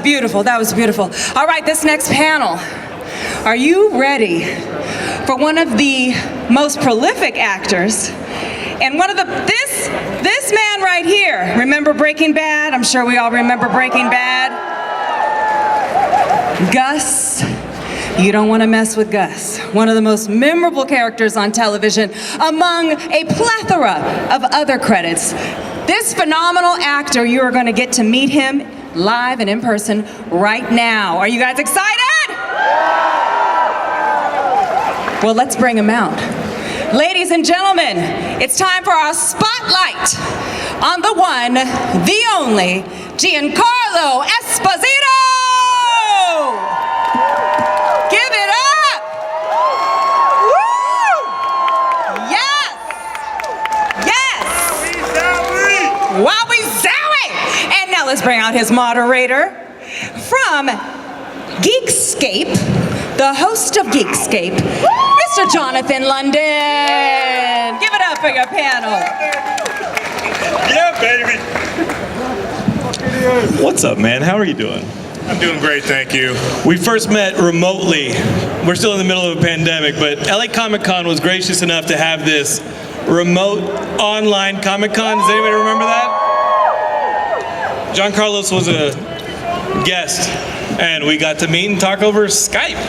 beautiful. That was beautiful. All right, this next panel. Are you ready for one of the most prolific actors and one of this man right here? Remember Breaking Bad? I'm sure we all remember Breaking Bad. Gus. You don't want to mess with Gus. One of the most memorable characters on television among a plethora of other credits. This phenomenal actor, you are going to get to meet him live and in person right now. Are you guys excited? Well, let's bring him out. Ladies and gentlemen, it's time for our spotlight on the one, the only, Giancarlo Esposito! Give it up! Woo! Yes! Yes! Wowie zowie! And now let's bring out his moderator from Geekscape, the host of Geekscape, Mr. Jonathan London. Give it up for your panel. Yeah, baby. What's up, man? How are you doing? I'm doing great, thank you. We first met remotely. We're still in the middle of a pandemic, but LA Comic-Con was gracious enough to have this remote online Comic-Con. Does anybody remember that? Giancarlo was a guest, and we got to meet and talk over Skype.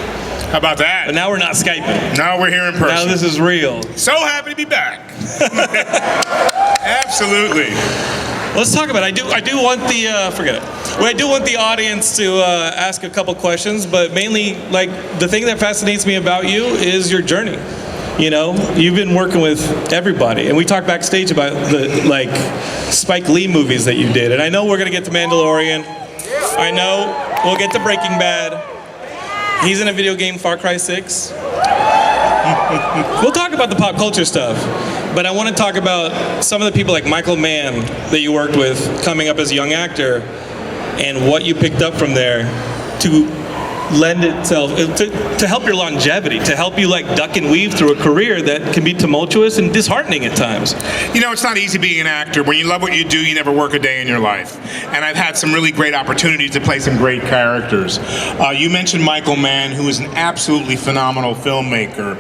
How about that? But now we're not Skyping. Now we're here in person. Now this is real. So happy to be back. Absolutely. Let's talk about it. I do want the, forget it. Well, I do want the audience to ask a couple questions, but mainly, like, the thing that fascinates me about you is your journey. You know, you've been working with everybody, and we talked backstage about the, like, Spike Lee movies that you did, and I know we're gonna get to Mandalorian. I know we'll get to Breaking Bad. He's in a video game, Far Cry 6. We'll talk about the pop culture stuff, but I want to talk about some of the people like Michael Mann that you worked with coming up as a young actor, and what you picked up from there to lend itself, to help your longevity, to help you like duck and weave through a career that can be tumultuous and disheartening at times. You know, it's not easy being an actor. When you love what you do, you never work a day in your life. And I've had some really great opportunities to play some great characters. You mentioned Michael Mann, who is an absolutely phenomenal filmmaker.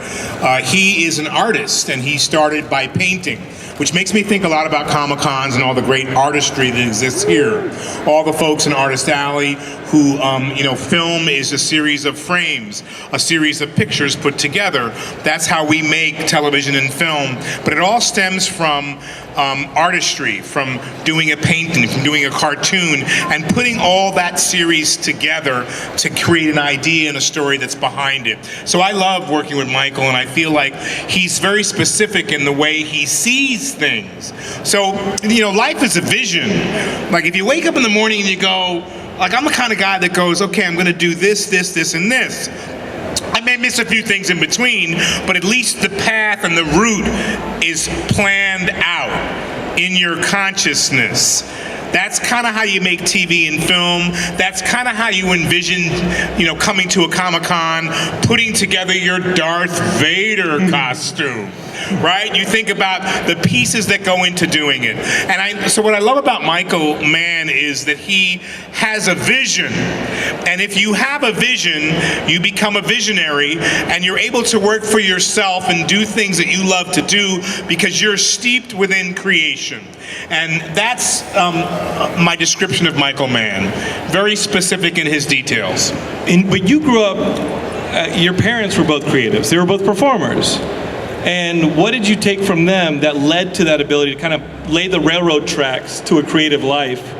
He is an artist, and he started by painting, which makes me think a lot about Comic-Cons and all the great artistry that exists here. All the folks in Artist Alley who, you know, film is a series of frames, a series of pictures put together. That's how we make television and film. But it all stems from artistry, from doing a painting, from doing a cartoon, and putting all that series together to create an idea and a story that's behind it. So I love working with Michael, and I feel like he's very specific in the way he sees things. So, you know, life is a vision. Like, if you wake up in the morning and you go, like, I'm the kind of guy that goes, okay, I'm gonna do this, this, this, and this. I may miss a few things in between, but at least the path and the route is planned out in your consciousness. That's kind of how you make TV and film. That's kind of how you envision, you know, coming to a Comic-Con, putting together your Darth Vader costume, right? You think about the pieces that go into doing it. And so what I love about Michael Mann is that he has a vision. And if you have a vision, you become a visionary, and you're able to work for yourself and do things that you love to do because you're steeped within creation. And that's my description of Michael Mann. Very specific in his details. But you grew up, your parents were both creatives. They were both performers. And what did you take from them that led to that ability to kind of lay the railroad tracks to a creative life?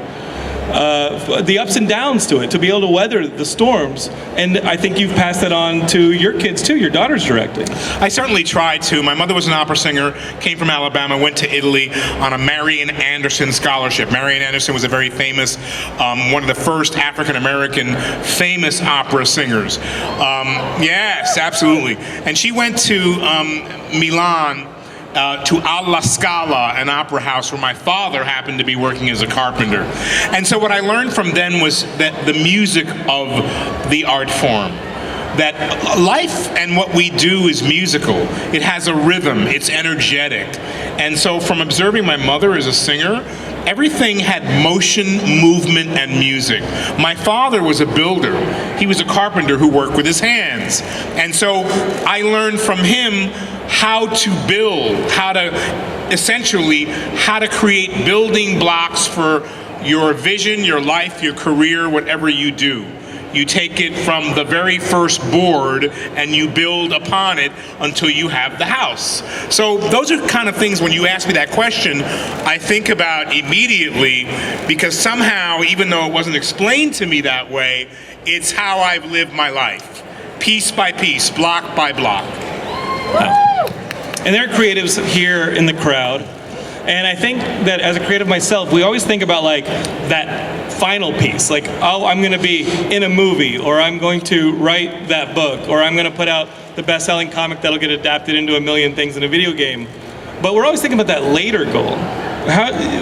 The ups and downs to it, to be able to weather the storms. And I think you've passed that on to your kids too. Your daughter's directing. I certainly tried to. My mother was an opera singer, came from Alabama, went to Italy on a Marian Anderson scholarship. Marian Anderson was a very famous, one of the first African-American famous opera singers. Yes, absolutely. And she went to Milan, to Alla Scala, an opera house where my father happened to be working as a carpenter. And so what I learned from them was that the music of the art form, that life and what we do is musical. It has a rhythm, it's energetic. And so from observing my mother as a singer, everything had motion, movement, and music. My father was a builder. He was a carpenter who worked with his hands. And so I learned from him how to build, how to create building blocks for your vision, your life, your career, whatever you do. You take it from the very first board and you build upon it until you have the house. So those are kind of things, when you ask me that question, I think about immediately, because somehow, even though it wasn't explained to me that way, it's how I've lived my life. Piece by piece, block by block. And there are creatives here in the crowd. And I think that as a creative myself, we always think about like that final piece, like, oh, I'm going to be in a movie, or I'm going to write that book, or I'm going to put out the best-selling comic that'll get adapted into a million things in a video game. But we're always thinking about that later goal.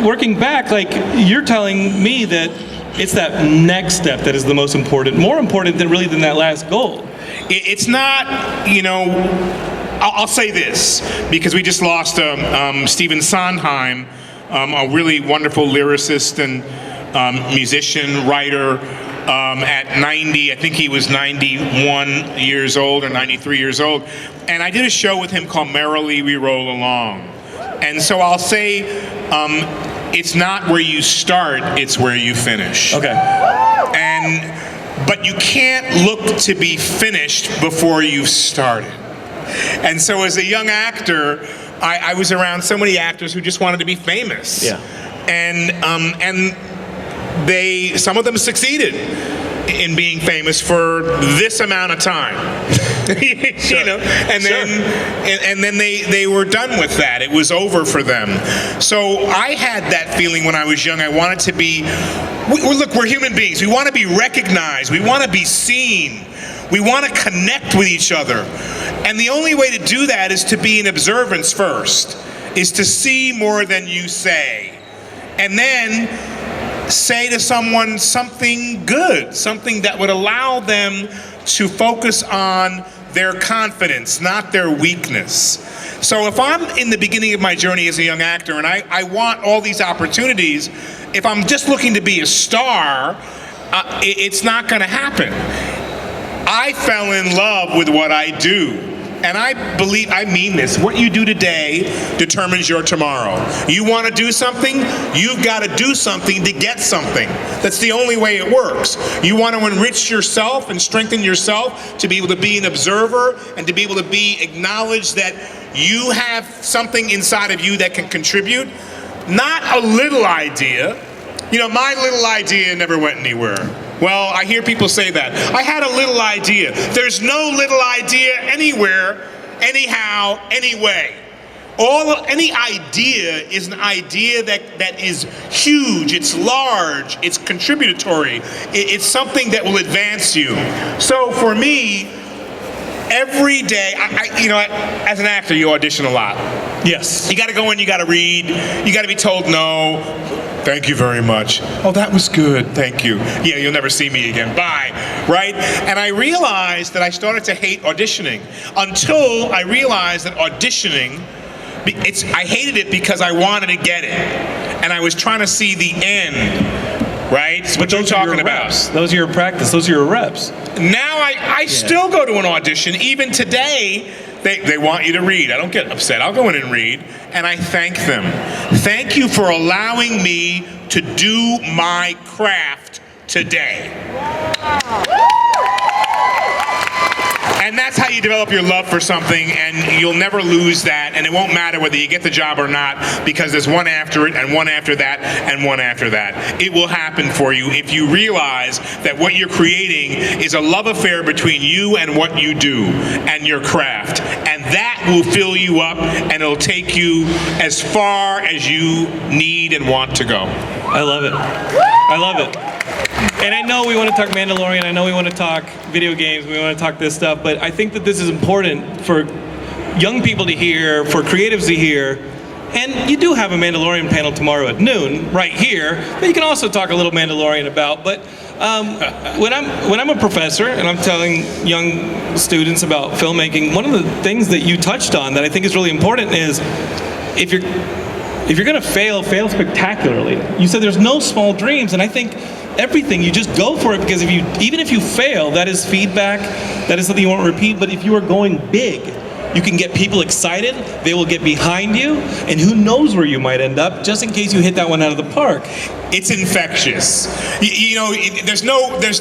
Working back, like, you're telling me that it's that next step that is the most important, more important than that last goal. It's not, you know, I'll say this, because we just lost Stephen Sondheim, a really wonderful lyricist and musician, writer, at 90, I think he was 91 years old or 93 years old. And I did a show with him called Merrily We Roll Along. And so I'll say, it's not where you start, it's where you finish. Okay. But you can't look to be finished before you've started. And so as a young actor, I was around so many actors who just wanted to be famous. Yeah. And some of them succeeded in being famous for this amount of time. You know, and then they were done with that. It was over for them. So I had that feeling when I was young. I wanted to be, look, we're human beings. We want to be recognized. We want to be seen. We want to connect with each other. And the only way to do that is to be in observance first, is to see more than you say. And then say to someone something good, something that would allow them to focus on their confidence, not their weakness. So if I'm in the beginning of my journey as a young actor and I want all these opportunities, if I'm just looking to be a star, it's not going to happen. I fell in love with what I do. And I mean this, what you do today determines your tomorrow. You want to do something, you've got to do something to get something. That's the only way it works. You want to enrich yourself and strengthen yourself to be able to be an observer and to be able to be acknowledged that you have something inside of you that can contribute. Not a little idea. You know, my little idea never went anywhere. Well, I hear people say that. I had a little idea. There's no little idea anywhere, anyhow, anyway. Any idea is an idea that is huge, it's large, it's contributory, it's something that will advance you. So for me, every day, as an actor, you audition a lot. Yes. You got to go in, you got to read, you got to be told no. Thank you very much. Oh, that was good. Thank you. Yeah, you'll never see me again. Bye. Right? And I realized that I started to hate auditioning until I realized that auditioning, I hated it because I wanted to get it. And I was trying to see the end. Right? That's what you're talking about. Those are your practice. Those are your reps. Now I still go to an audition. Even today, they want you to read. I don't get upset. I'll go in and read. And I thank them. Thank you for allowing me to do my craft today. And that's how you develop your love for something, and you'll never lose that, and it won't matter whether you get the job or not, because there's one after it, and one after that, and one after that. It will happen for you if you realize that what you're creating is a love affair between you and what you do, and your craft. And that will fill you up, and it'll take you as far as you need and want to go. I love it. I love it. And I know we want to talk Mandalorian, I know we want to talk video games, we want to talk this stuff, but I think that this is important for young people to hear, for creatives to hear, And you do have a Mandalorian panel tomorrow at noon, right here, that you can also talk a little Mandalorian about. But when I'm a professor and I'm telling young students about filmmaking, one of the things that you touched on that I think is really important is if you're going to fail spectacularly. You said there's no small dreams, and I think everything, you just go for it, because even if you fail, that is feedback, that is something you won't repeat. But if you are going big, you can get people excited, they will get behind you, and who knows where you might end up, just in case you hit that one out of the park. It's infectious. You know, there's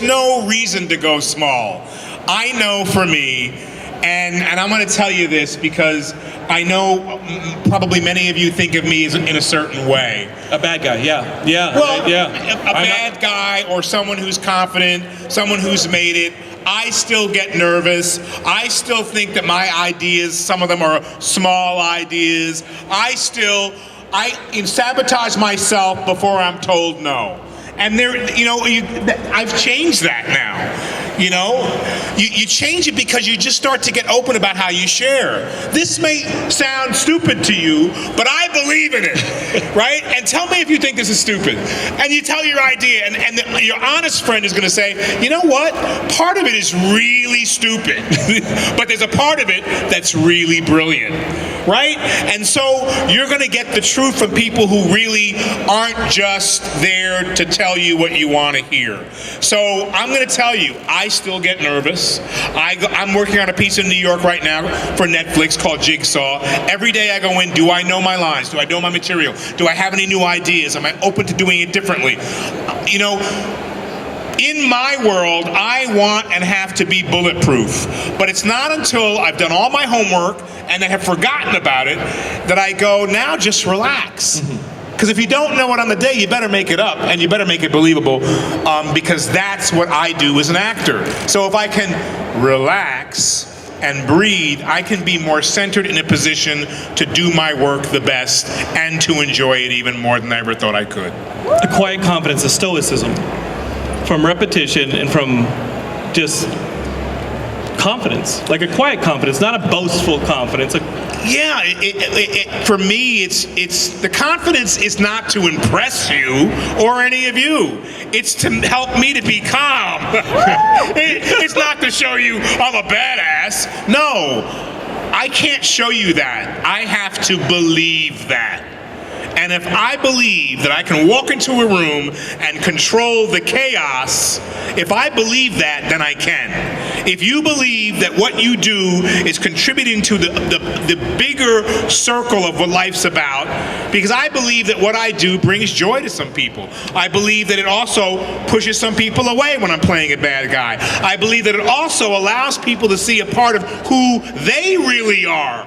no reason to go small. I know for me, and I'm going to tell you this because I know probably many of you think of me as in a certain way. A bad guy, yeah. Well, yeah. A bad guy, or someone who's confident, someone who's made it. I still get nervous. I still think that my ideas, some of them are small ideas. I sabotage myself before I'm told no. And I've changed that now. You know, you change it because you just start to get open about how you share. This may sound stupid to you, but I believe in it, right? And tell me if you think this is stupid. And you tell your idea, and your honest friend is going to say, you know what? Part of it is really stupid, but there's a part of it that's really brilliant, right? And so you're going to get the truth from people who really aren't just there to tell you what you want to hear. So I'm going to tell you, I still get nervous. I'm working on a piece in New York right now for Netflix called Jigsaw. Every day I go in, do I know my lines? Do I know my material? Do I have any new ideas? Am I open to doing it differently? You know, in my world, I want and have to be bulletproof. But it's not until I've done all my homework and I have forgotten about it that I go, now just relax. Because if you don't know it on the day, you better make it up, and you better make it believable, because that's what I do as an actor. So if I can relax and breathe, I can be more centered in a position to do my work the best and to enjoy it even more than I ever thought I could. A quiet confidence, a stoicism, from repetition and from just confidence, like a quiet confidence, not a boastful confidence. Yeah, for me, it's the confidence is not to impress you or any of you. It's to help me to be calm. It's not to show you I'm a badass. No, I can't show you that. I have to believe that. And if I believe that I can walk into a room and control the chaos, if I believe that, then I can. If you believe that what you do is contributing to the bigger circle of what life's about, because I believe that what I do brings joy to some people. I believe that it also pushes some people away when I'm playing a bad guy. I believe that it also allows people to see a part of who they really are.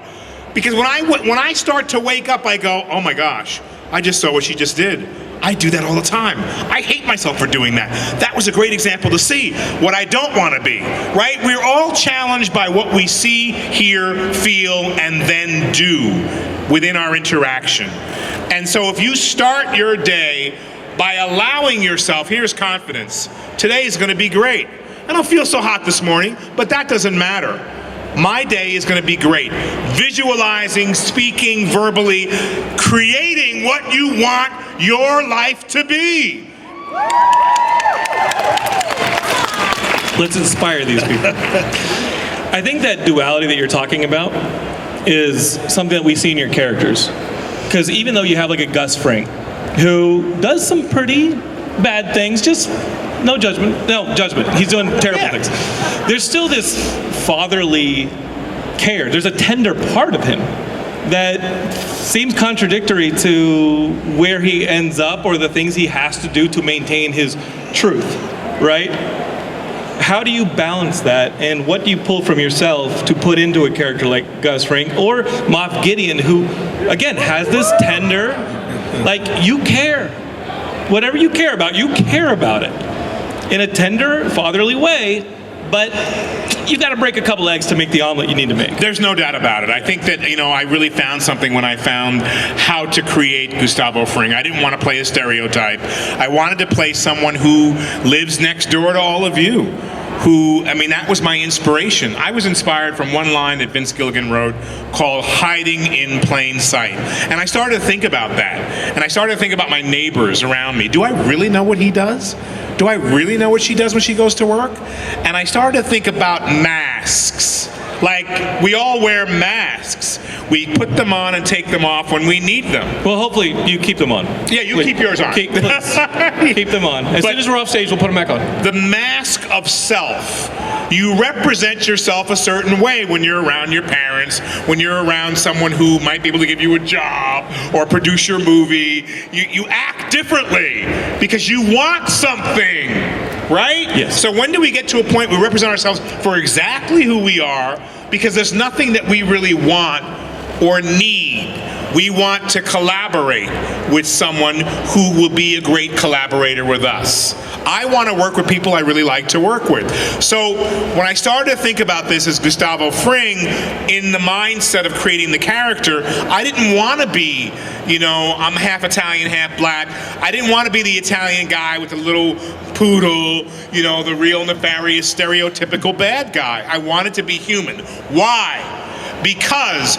Because when I start to wake up, I go, oh my gosh, I just saw what she just did. I do that all the time. I hate myself for doing that. That was a great example to see what I don't want to be, right? We're all challenged by what we see, hear, feel, and then do within our interaction. And so if you start your day by allowing yourself, here's confidence. Today is going to be great. I don't feel so hot this morning, but that doesn't matter. My day is going to be great. Visualizing, speaking, verbally, creating what you want your life to be. Let's inspire these people. I think that duality that you're talking about is something that we see in your characters. Because even though you have like a Gus Fring, who does some pretty bad things, just no judgment. He's doing terrible things. There's still this fatherly care. There's a tender part of him that seems contradictory to where he ends up or the things he has to do to maintain his truth, right? How do you balance that, and what do you pull from yourself to put into a character like Gus Fring or Moff Gideon, who, again, has this tender, like, you care. Whatever you care about it in a tender, fatherly way, but you've got to break a couple eggs to make the omelet you need to make. There's no doubt about it. I think that, I really found something when I found how to create Gustavo Fring. I didn't want to play a stereotype. I wanted to play someone who lives next door to all of you. who, I mean, that was my inspiration. I was inspired from one line that Vince Gilligan wrote called hiding in plain sight. And I started to think about that. And I started to think about my neighbors around me. Do I really know what he does? Do I really know what she does when she goes to work? And I started to think about masks. Like, we all wear masks. We put them on and take them off when we need them. Well, hopefully you keep them on. Yeah, you keep yours on. Keep them on. As soon as we're off stage, we'll put them back on. The mask of self. You represent yourself a certain way when you're around your parents, when you're around someone who might be able to give you a job or produce your movie. You act differently because you want something, right? Yes. So when do we get to a point where we represent ourselves for exactly who we are, because there's nothing that we really want or need. We want to collaborate with someone who will be a great collaborator with us. I want to work with people I really like to work with. So when I started to think about this as Gustavo Fring, in the mindset of creating the character, I didn't want to be, I'm half Italian, half black. I didn't want to be the Italian guy with the little poodle, the real nefarious, stereotypical bad guy. I wanted to be human. Why? Because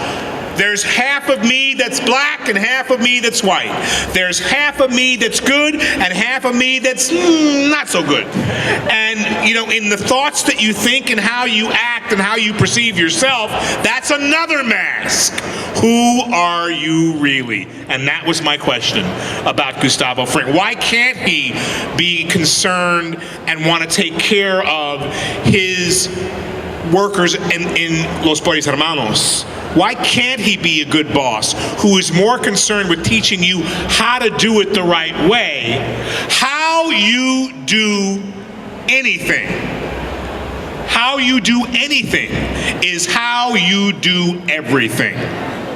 there's half of me that's black and half of me that's white. There's half of me that's good and half of me that's not so good. And, in the thoughts that you think and how you act and how you perceive yourself, that's another mask. Who are you really? And that was my question about Gustavo Fring. Why can't he be concerned and want to take care of his workers in Los Pollos Hermanos? Why can't he be a good boss who is more concerned with teaching you how to do it the right way? How you do anything. How you do anything is how you do everything.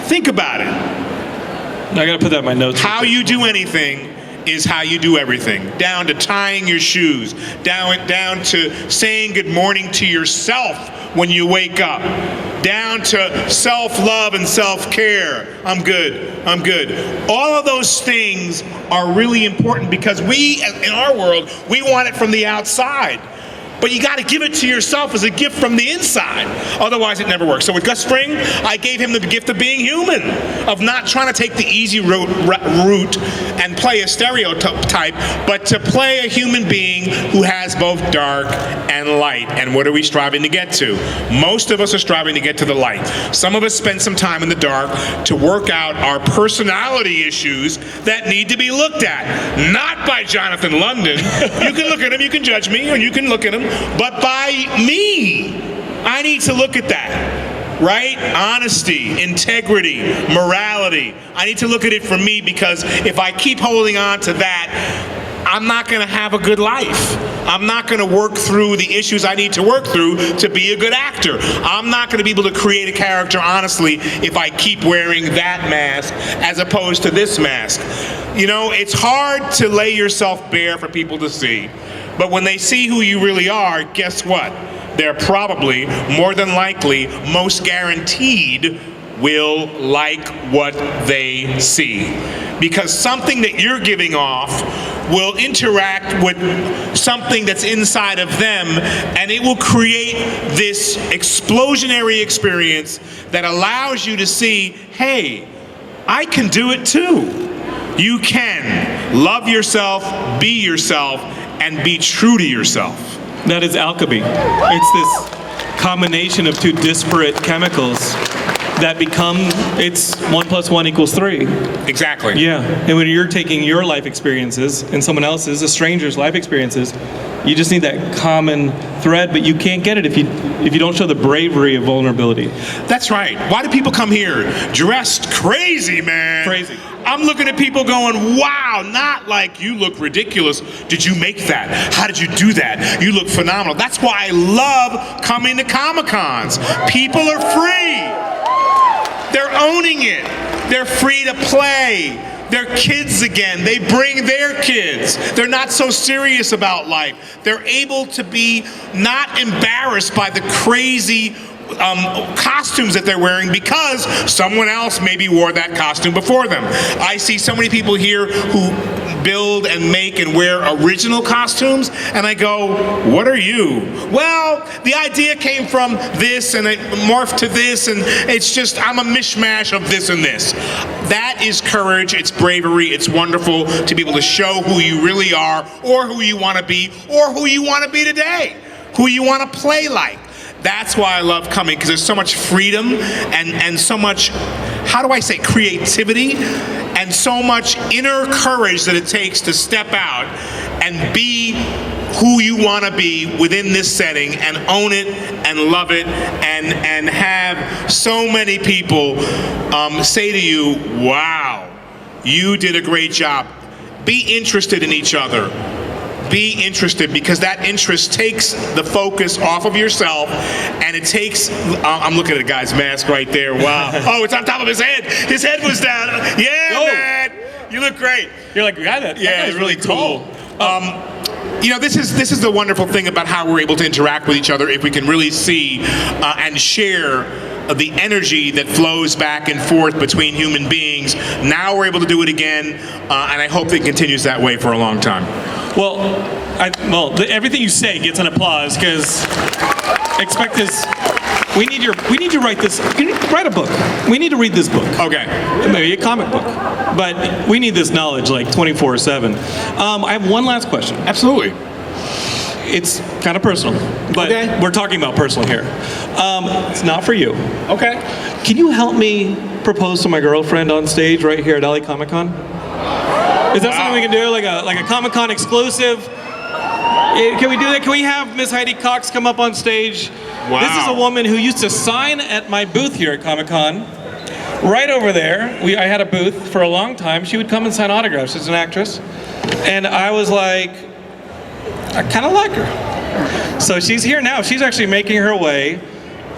Think about it. I gotta put that in my notes. How you do anything is how you do everything. Down to tying your shoes, down to saying good morning to yourself when you wake up, down to self-love and self-care. I'm good. All of those things are really important because we, in our world, we want it from the outside. But you got to give it to yourself as a gift from the inside. Otherwise, it never works. So with Gus Fring, I gave him the gift of being human, of not trying to take the easy route and play a stereotype, but to play a human being who has both dark and light. And what are we striving to get to? Most of us are striving to get to the light. Some of us spend some time in the dark to work out our personality issues that need to be looked at. Not by Jonathan London. You can look at him, you can judge me, or you can look at him. But by me, I need to look at that, right? Honesty, integrity, morality. I need to look at it for me because if I keep holding on to that, I'm not going to have a good life. I'm not going to work through the issues I need to work through to be a good actor. I'm not going to be able to create a character honestly if I keep wearing that mask as opposed to this mask. It's hard to lay yourself bare for people to see. But when they see who you really are, guess what? They're probably, more than likely, most guaranteed will like what they see. Because something that you're giving off will interact with something that's inside of them, and it will create this explosionary experience that allows you to see, hey, I can do it too. You can love yourself, be yourself, and be true to yourself. That is alchemy. It's this combination of two disparate chemicals that become, it's 1 + 1 = 3. Exactly. Yeah, and when you're taking your life experiences and someone else's, a stranger's life experiences, you just need that common thread, but you can't get it if you don't show the bravery of vulnerability. That's right. Why do people come here dressed crazy, man? Crazy. I'm looking at people going, wow, not like you look ridiculous. Did you make that? How did you do that? You look phenomenal. That's why I love coming to Comic-Cons. People are free. They're owning it. They're free to play. They're kids again. They bring their kids. They're not so serious about life. They're able to be not embarrassed by the crazy costumes that they're wearing because someone else maybe wore that costume before them. I see so many people here who build and make and wear original costumes, and I go, what are you? Well, the idea came from this and it morphed to this, and it's just, I'm a mishmash of this and this. That is courage, it's bravery, it's wonderful to be able to show who you really are, or who you want to be, or who you want to be today, who you want to play like. That's why I love coming, because there's so much freedom and so much, how do I say, creativity, and so much inner courage that it takes to step out and be who you want to be within this setting and own it and love it and have so many people say to you, wow, you did a great job. Be interested in each other. Be interested, because that interest takes the focus off of yourself, and it takes, I'm looking at a guy's mask right there, wow. Oh, it's on top of his head. His head was down. Yeah, man, you look great. You're like, that Yeah, guy's it's really tall. cool. You know, this is the wonderful thing about how we're able to interact with each other, if we can really see and share the energy that flows back and forth between human beings. Now we're able to do it again, and I hope it continues that way for a long time. Well, everything you say gets an applause, because expect this. We need you to write this. You need to write a book. We need to read this book. Okay. Maybe a comic book. But we need this knowledge like 24/7. I have one last question. Absolutely. It's kind of personal, but Okay. we're talking about personal here. It's not for you. Okay. Can you help me propose to my girlfriend on stage right here at LA Comic Con? Is that something we can do, like a Comic Con exclusive? Can we do that? Can we have Miss Heidi Cox come up on stage? Wow. This is a woman who used to sign at my booth here at Comic Con. Right over there, I had a booth for a long time. She would come and sign autographs. She's an actress. And I was like, I kind of like her. So she's here now. She's actually making her way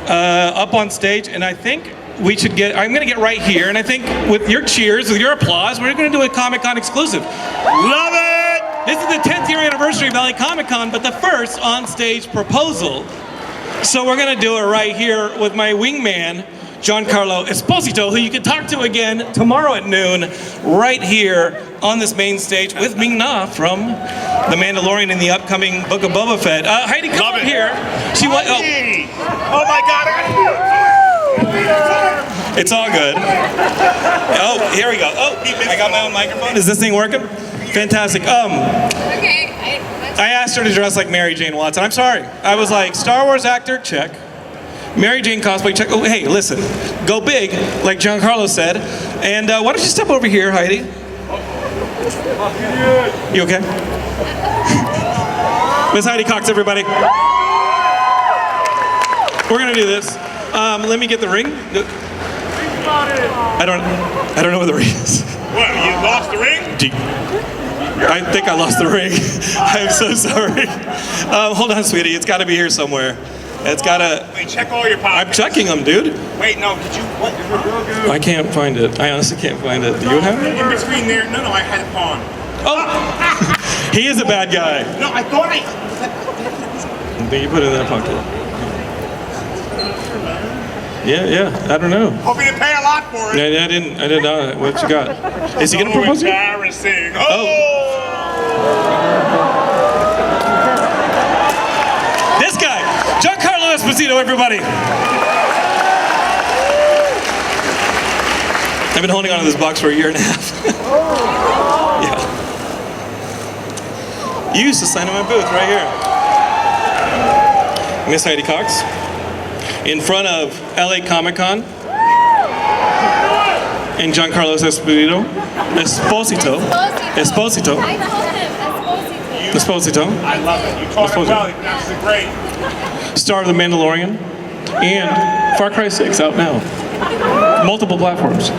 up on stage, and I think I'm going to get right here, and I think with your cheers, with your applause, we're going to do a Comic-Con exclusive. Love it! This is the 10th year anniversary of LA Comic-Con, but the first on-stage proposal. So we're going to do it right here with my wingman, Giancarlo Esposito, who you can talk to again tomorrow at noon, right here on this main stage with Ming-Na from The Mandalorian in the upcoming Book of Boba Fett. Heidi, come up here. Oh my God! It's all good. Oh, here we go. Oh, I got my own microphone. Is this thing working? Fantastic. Okay. I asked her to dress like Mary Jane Watson. I'm sorry. I was like, Star Wars actor, check. Mary Jane cosplay, check. Oh, hey, listen. Go big, like Giancarlo said. And why don't you step over here, Heidi? You okay? Miss Heidi Cox, everybody. We're gonna do this. Let me get the ring. I don't know where the ring is. What, you lost the ring? I think I lost the ring. I'm so sorry. Hold on, sweetie. It's got to be here somewhere. It's got to... Wait, check all your pockets. I'm checking them, dude. Wait, no, did you... What? I can't find it. I honestly can't find it. Do you have it? In between there... No, I had it pawned. Oh! He is a bad guy. No, I thought I... You put it in that pocket. Yeah, I don't know. Hoping to pay a lot for it. I did not. What you got? Is he gonna propose to you? Embarrassing. This guy, Giancarlo Esposito, everybody. I've been holding on to this box for a year and a half. Yeah. You used to sign in my booth right here. Miss Heidi Cox. In front of LA Comic Con and Giancarlo Esposito. Esposito. I told him Esposito. I love it. You taught it well. You pronounced it great. Star of The Mandalorian and Far Cry 6 out now. Multiple platforms.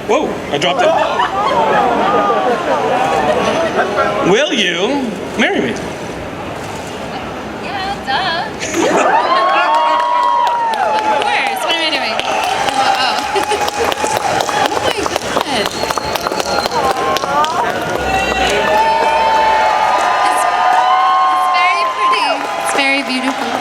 Whoa, I dropped it. Will you marry me? Yeah, duh. Of course. What am I doing? Oh my god. It's very pretty. It's very beautiful.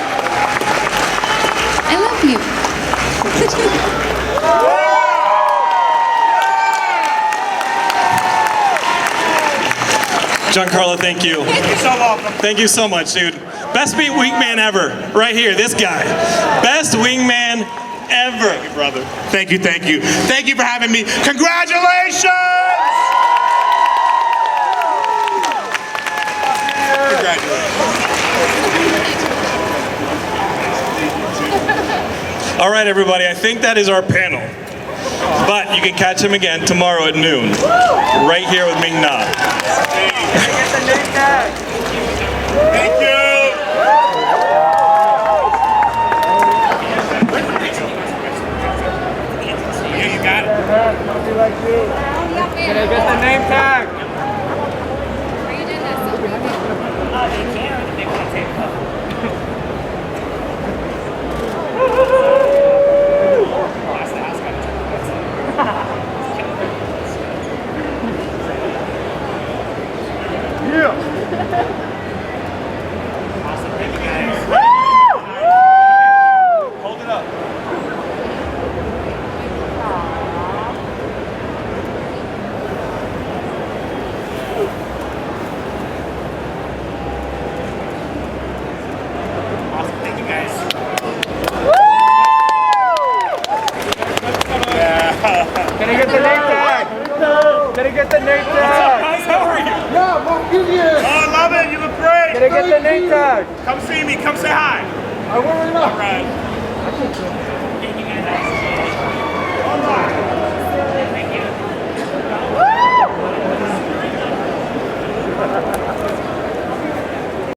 Giancarlo, thank you. You're so welcome. Thank you so much, dude. Best wingman ever, right here, this guy. Best wingman ever. Thank you, brother. Thank you, thank you. Thank you for having me. Congratulations! All right, everybody, I think that is our panel. But you can catch him again tomorrow at noon, right here with Ming-Na. Thank you. Yeah, you got it. Can I get the name tag? Are you doing this? Hold it up. Awesome. Thank you, guys. Can I get the name tag? Can I get the name tag? Guys, how are you? Yeah, fuck you. Oh, I love it. You look great. Can I get the name tag? Come see me. Come say hi. I will not. All right. All right.